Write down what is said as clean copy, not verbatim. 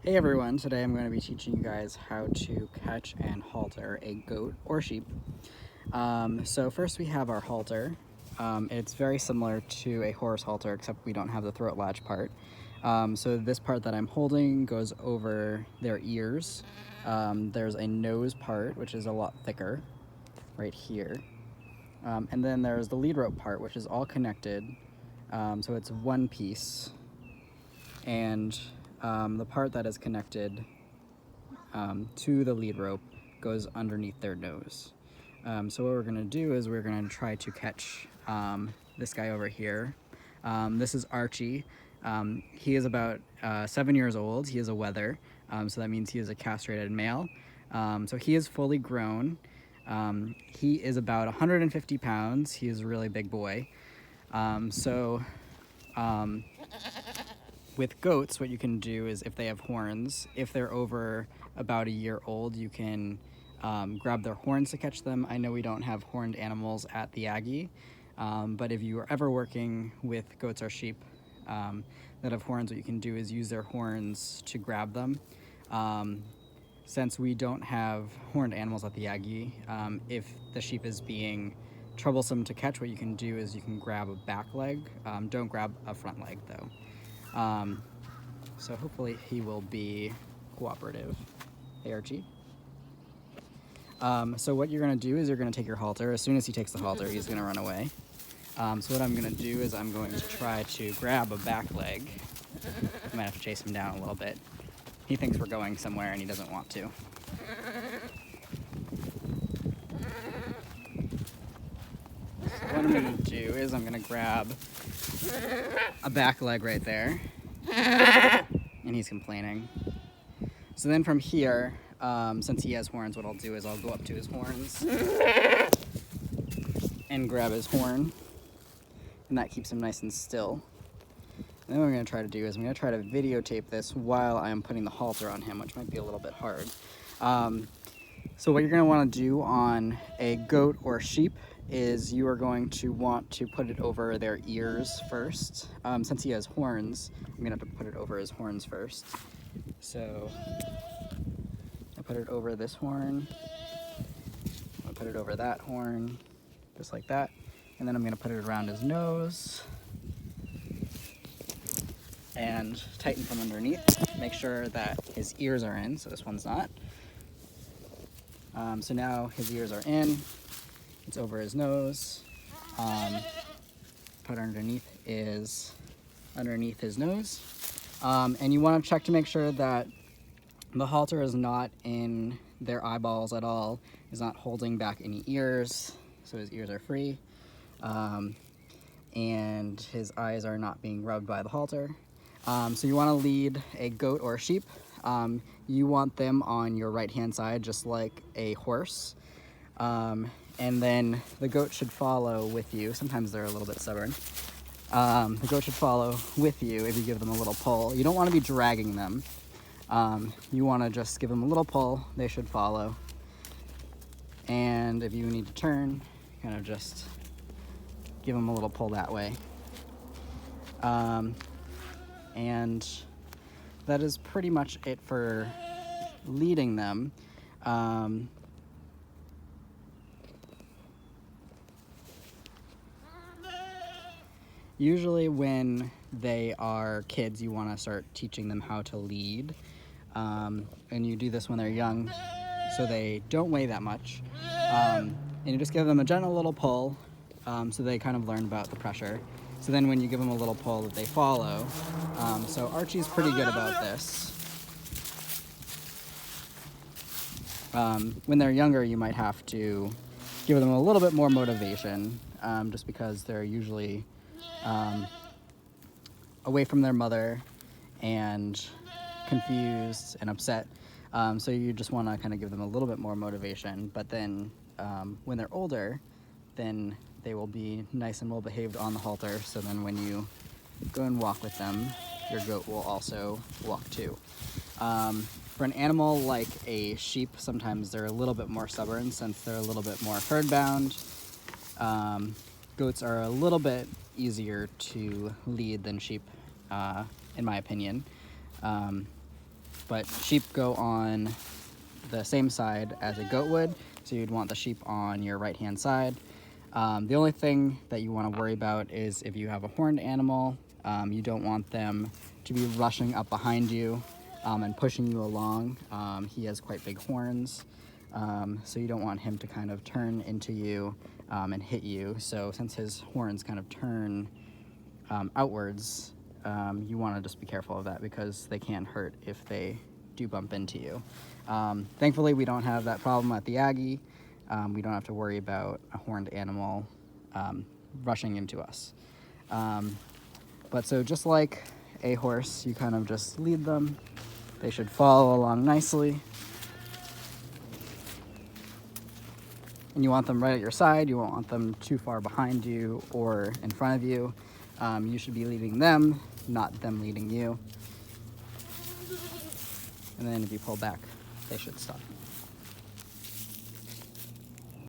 Hey everyone, today I'm going to be teaching you guys how to catch and halter a goat or sheep. So first we have our halter. It's very similar to a horse halter, except we don't have the throat latch part. So this part that I'm holding goes over their ears. There's a nose part, which is a lot thicker, right here. And then there's the lead rope part, which is all connected. So it's one piece. And the part that is connected to the lead rope goes underneath their nose. So what we're going to do is we're going to try to catch this guy over here. This is Archie. He is about 7 years old. He is a wether, so that means he is a castrated male. So he is fully grown. He is about 150 pounds. He is a really big boy. With goats, what you can do is if they have horns, if they're over about a year old, you can grab their horns to catch them. I know we don't have horned animals at the Aggie, but if you are ever working with goats or sheep that have horns, what you can do is use their horns to grab them. Since we don't have horned animals at the Aggie, if the sheep is being troublesome to catch, what you can do is you can grab a back leg. Don't grab a front leg though. So hopefully he will be cooperative. Hey Archie. So what you're going to do is you're going to take your halter. As soon as he takes the halter, he's going to run away. So what I'm going to do is I'm going to try to grab a back leg. I might have to chase him down a little bit. He thinks we're going somewhere and he doesn't want to. So what I'm going to do is I'm going to grab a back leg right there. And he's complaining. So then from here, since he has horns, what I'll do is I'll go up to his horns and grab his horn, and that keeps him nice and still. And then what I'm going to try to do is I'm going to try to videotape this while I'm putting the halter on him, which might be a little bit hard. So what you're going to want to do on a goat or sheep is you are going to want to put it over their ears first. Since he has horns, I'm going to have to put it over his horns first. So I put it over this horn, I put it over that horn, just like that, and then I'm going to put it around his nose and tighten from underneath. Make sure that his ears are in, so this one's not. So now his ears are in, it's over his nose, put underneath his nose, and you want to check to make sure that the halter is not in their eyeballs at all, is not holding back any ears, so his ears are free, and his eyes are not being rubbed by the halter. So you want to lead a goat or a sheep. You want them on your right hand side, just like a horse. And then the goat should follow with you. Sometimes they're a little bit stubborn. The goat should follow with you if you give them a little pull. You don't want to be dragging them. You want to just give them a little pull, they should follow. And if you need to turn, kind of just give them a little pull that way. And that is pretty much it for leading them. Usually when they are kids, you want to start teaching them how to lead. And you do this when they're young, so they don't weigh that much. And you just give them a gentle little pull, so they kind of learn about the pressure. So then when you give them a little pull, that they follow. So Archie's pretty good about this. When they're younger, you might have to give them a little bit more motivation, just because they're usually away from their mother and confused and upset. So you just want to kind of give them a little bit more motivation. But then when they're older, then they will be nice and well behaved on the halter. So then when you go and walk with them, your goat will also walk too. For an animal like a sheep, sometimes they're a little bit more stubborn since they're a little bit more herd bound. Goats are a little bit easier to lead than sheep, in my opinion. but sheep go on the same side as a goat would, so you'd want the sheep on your right-hand side. The only thing that you want to worry about is if you have a horned animal, you don't want them to be rushing up behind you and pushing you along. He has quite big horns, so you don't want him to kind of turn into you and hit you. So since his horns kind of turn outwards, you want to just be careful of that because they can hurt if they do bump into you. Thankfully, we don't have that problem at the Aggie. We don't have to worry about a horned animal rushing into us. But so just like a horse, you kind of just lead them. They should follow along nicely. And you want them right at your side. You won't want them too far behind you or in front of you. You should be leading them, not them leading you. And then if you pull back, they should stop.